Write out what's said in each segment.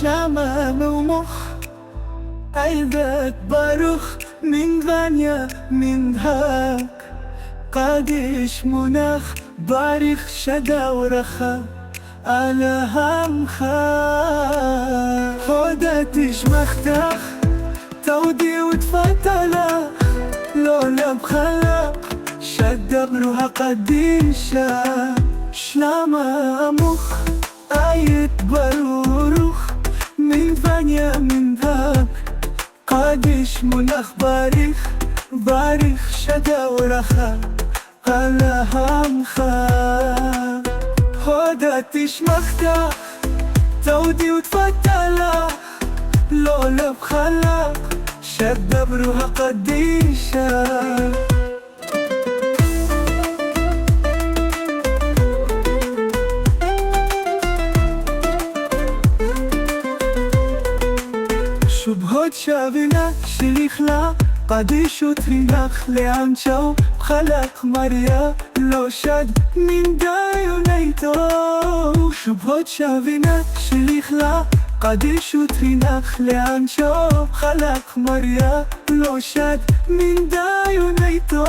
شمام ومخ أيذاك باروخ من غانيا من هاك قادش مناخ باريخ شدا ورخا على همخا خودتش مختاخ تودي وتفتلا لولا بخلاق شدا بروها قديشة شلاما مخ آيت باروخ من فانيا من ذاك قادش مناخ باريخ شدا ورخا على همخا خودتش مختاخ تودي وتفتلا لولا بخلاق شدا بروها قديشة شبهات شابنا شليخلا قديش وتريناخ لعنشو خلق مريا لو شد من دايونيتو شبهات شابنا شليخلا قديش وتريناخ لعنشو خلق مريا لو شد من دايونيتو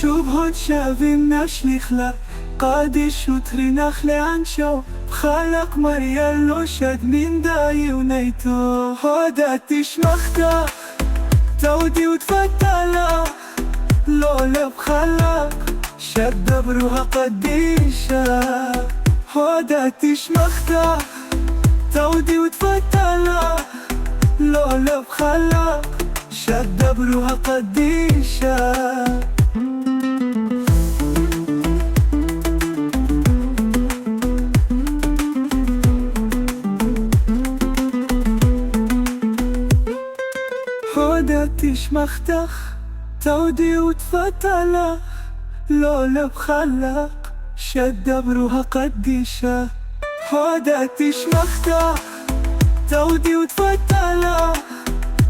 شبهات شابنا شليخلا قادش وتريناخ لعنشو خلق مريا لو شد من دايونيتو خودتش مختاخ تودي وتفتلا لولا بخلاق شد بروها قديشة خودتش مختاخ تودي وتفتلا لولا بخلاق شد بروها قديشة خودتش مختاخ تودي وتفتلا لولا بخلاق شدا بروها قديشة خودتش مختاخ تودي وتفتلا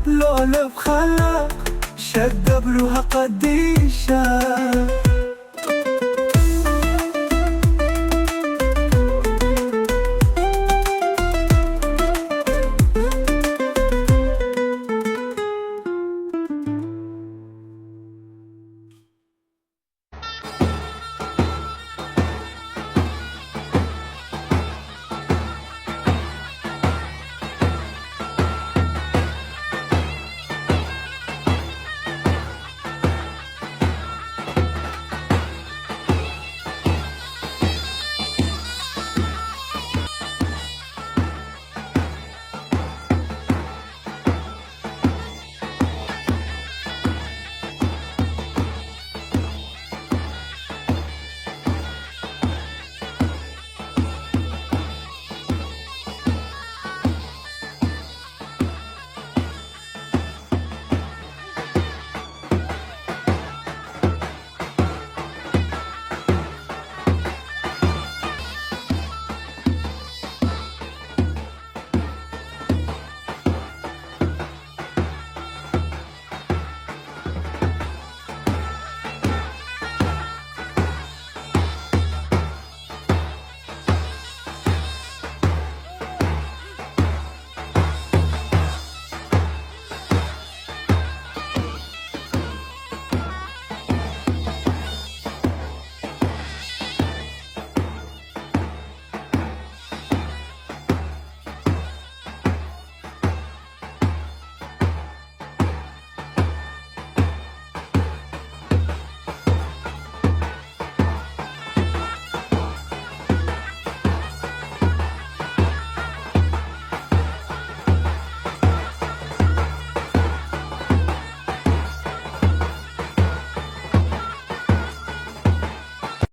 لولا بخلاق شدا بروها قديشة